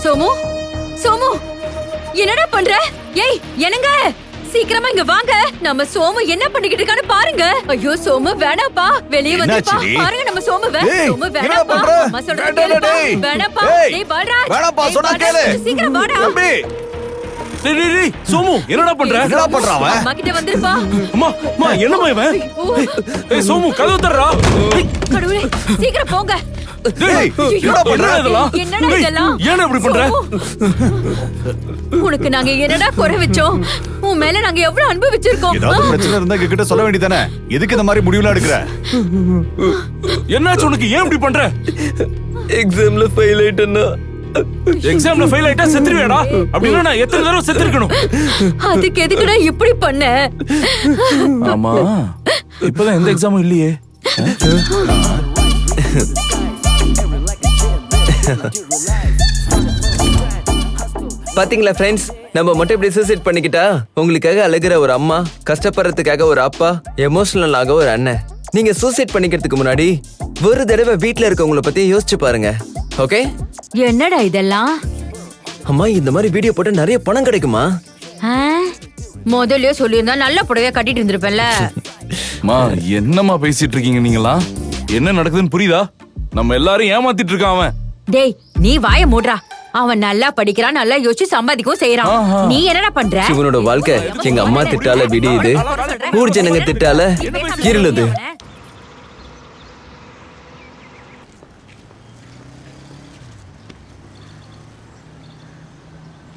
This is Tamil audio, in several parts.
சோமு, சோமு, என்னடா பண்ற? ஏய், என்னங்க? சீக்கிரமா இங்க வாங்க. நம்ம சோமு என்ன பண்ணிக்கிட்டு இருக்கான்னு பாருங்க. ஐயோ சோமு, வேணாப்பா, வெளியே வந்துப்பா. பாருங்க நம்ம சோமுவை. சோமு வேணாப்பா, அம்மா சொல்றது கேளுப்பா. வேணாப்பா. டேய் பால்ராஜ், வேணாப்பா, சொன்னா கேளு. சீக்கிரம் வாடா. தம்பி, டேய் சோமு, என்னடா பண்ற? என்னடா பண்றான் அவன்? அம்மா கிட்ட வந்துருப்பா. அம்மா என்னம்மா இவன்? ஏய் சோமு, கதவு தரடா. கடவுளே, சீக்கிரம் போங்க. டேய், என்னடா பண்ற இதெல்லாம்? என்னடா இதெல்லாம்? ஏன் இப்படி பண்ற? உனக்கு நாங்க என்னடா குறை வச்சோம்? உன் மேல நாங்க எவ்வளவு அன்பு வச்சிருக்கோம். ஏதாவது பிரச்சனை இருந்தா கிட்ட சொல்ல வேண்டியதானே? எதுக்கு இந்த மாதிரி முடிவுலாம் எடுக்கற? என்னாச்சு உனக்கு? ஏன் இப்படி பண்ற? எக்ஸாம்ல ஃபெயில் ஆயிட்டேன்னா. எக்ஸாம்ல ஃபெயில் ஆயிட்டா செத்துருவேடா. அப்படின்னா நான் எத்தனை தடவை செத்துருக்கணும்? அதுக்கு எதுக்குடா இப்படி பண்ண? ஆமா, இப்பதான் எந்த எக்ஸாமும் இல்லையே. பாத்தீங்களா ஃப்ரெண்ட்ஸ், நம்ம மட்டும் இப்படி சூசைட் பண்ணிக்கிட்டா உங்களுக்காக அழுகிற ஒரு அம்மா, கஷ்டப்படுறதுக்காக ஒரு அப்பா, எமோஷனலாக ஒரு அண்ணன். நீங்க சூசைட் பண்ணிக்கிறதுக்கு முன்னாடி ஒரு தடவை வீட்ல இருக்கவங்கள பத்தி யோசிச்சு பாருங்க. ஓகே? என்னடா இதெல்லாம்? அம்மா, இந்த மாதிரி வீடியோ போட்டு நிறைய பணம் கிடைக்குமா? முதல்ல சொல்லியிருந்தா நல்ல புடவையா கட்டிட்டு இருந்திருப்பேன்ல. மா, என்னம்மா பேசிட்டு இருக்கீங்க நீங்களா? என்ன நடக்குதுன்னு புரியுதா? நம்ம எல்லாரும் ஏமாத்திட்டு இருக்கான் அவன். டேய், நீ வாய மூடுறா. அவன் நல்லா படிக்கிறான், நல்லா யோசிச்சு சம்பாதிக்கவும் செய்யறான். நீ என்னடா பண்ற? இவனோட வாழ்க்கை எங்க அம்மா திட்டால விடியுது, ஊர் ஜனங்க திட்டால இருளுது.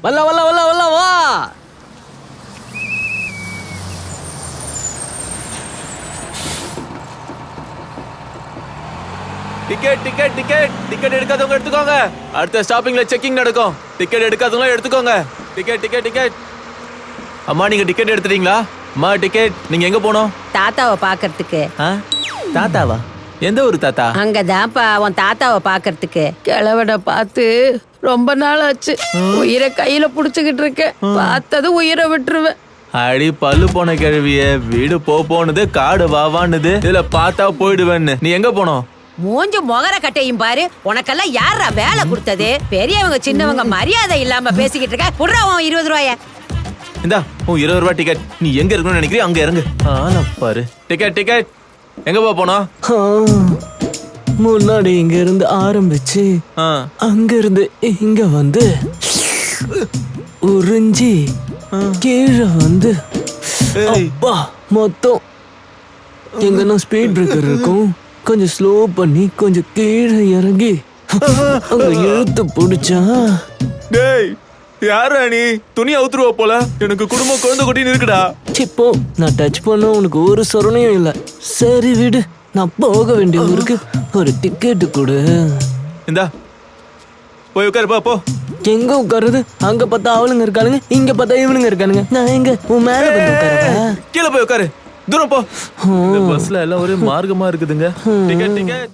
வல்ல வல்ல வல்ல வல்ல வா. டிக்கெட் டிக்கெட் டிக்கெட் டிக்கெட் எடுக்காதவங்க எடுத்துக்கோங்க. அடுத்த ஸ்டாப்பிங்ல செக்கிங் நடக்கும். டிக்கெட் எடுக்காதவங்க எடுத்துக்கோங்க. Ticket ticket ticket. அம்மா, நீங்க டிக்கெட் எடுத்துட்டீங்களா? அம்மா, டிக்கெட். நீங்க எங்க போனோம்? தாத்தாவை பாக்குறதுக்கு. தாத்தாவா? எந்த ஒரு தாத்தா? அங்கதான்ப்பா உன் தாத்தாவை பாக்குறதுக்கு. கிழவனை பார்த்து ரொம்ப நாள் ஆச்சு. உயிரை கையில புடிச்சுக்கிட்டு இருக்கேன். பார்த்தது உயிரை விட்டுருவேன். அடி பல்லு போன கிழவிய, வீடு போனது காடு வாவான்னுது, இதுல பார்த்தா போயிடுவேன்னு. நீ எங்க போனோம்? மூஞ்சு முகர கட்டையும் பாரு. உனக்கெல்லாம் யாரா வேலை கொடுத்தது? பெரியவங்க சின்னவங்க மரியாதை இல்லாம பேசிக்கிட்டு இருக்க. புடுறா உன் 20 ரூபாய. இந்தா உன் 20 ரூபாய் டிக்கெட். நீ எங்க இருக்கணும்னு நினைக்கிறீ அங்க இறங்கு. பாரு. Ticket ticket. எங்க போனோம்? முன்னாடி இங்க இருந்து ஆரம்பிச்சு அங்க இருந்து இங்க வந்து உறிஞ்சி கீழே வந்து அப்பா மொத்தம் எங்கன்னா ஸ்பீட் பிரேக்கர் இருக்கும். கொஞ்சம் ஸ்லோ பண்ணி கொஞ்சம் கீழே இறங்கி அங்க இழுத்து பிடிச்சா. டேய், யாரா நீ? துணி அவுத்துருவா போல. எனக்கு குடும்பம் குழந்தை குட்டின்னு இருக்குடா. சிப்போ, நான் டச் பண்ண உனக்கு ஒரு சொரணையும் இல்லை. சரி விடு, நான் போக வேண்டிய ஊருக்கு ஒரு டிக்கெட்டு கொடு. இந்தா போய் உட்காரு. போ. எங்க உட்காருது? அங்க பார்த்தா அவளுங்க இருக்கானுங்க, இங்க பார்த்தா இவனுங்க இருக்கானுங்க. நான் எங்க உன் மேல வந்து உட்காரவா? கீழே போய் உட்காரு. தூரம் போ. இந்த பஸ்ல எல்லாம் ஒரே மார்க்கமா இருக்குதுங்க. Ticket ticket.